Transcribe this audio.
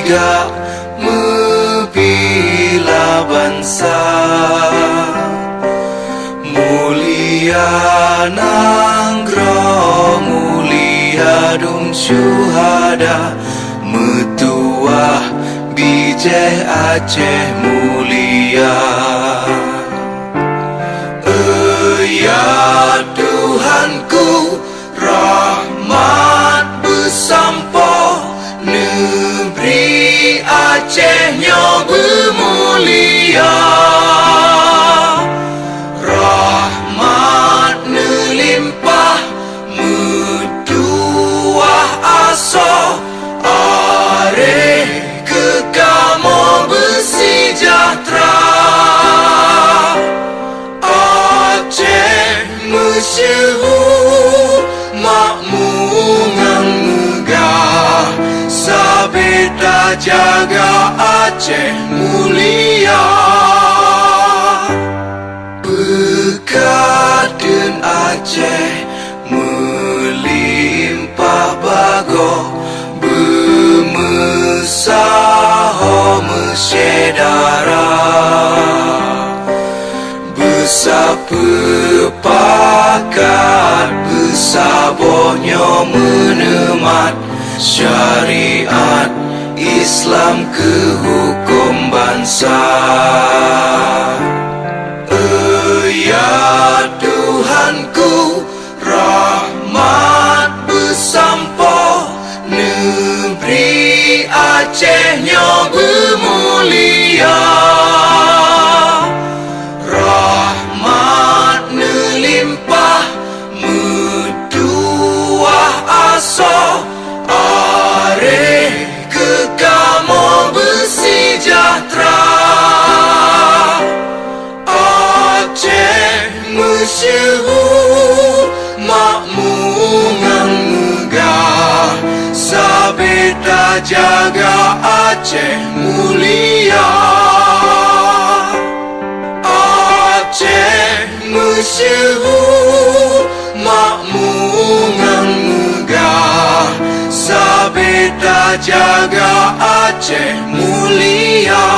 tiga membela bangsa. Mulia Nanggroe, mulia dum syuhada, Metuah Bijih Aceh mulia. Ya Tuhanku, rahmat bersampo, negeri Acehnya bermulia. Rahmat melimpah, metuah aso, areh kekamo bersejahtera. Aceh masyhur, makmur ngan megah, sabeta jaga Aceh mulia. Berkatun Aceh melimpah bago, bermesaho mesyedara. Bersepakat bersabohnya menemat syariat Islam ke hukum bangsa. Ya Tuhanku, rahmat bersampo, negeri Acehnya bermulia. Rahmat melimpah, metuah aso, areh kekamo bersejahtera. Aceh masyhur, makmur ngan megah, sabeta jaga Aceh mulia. Aceh masyhur, makmur ngan megah, sabeta jaga Aceh mulia.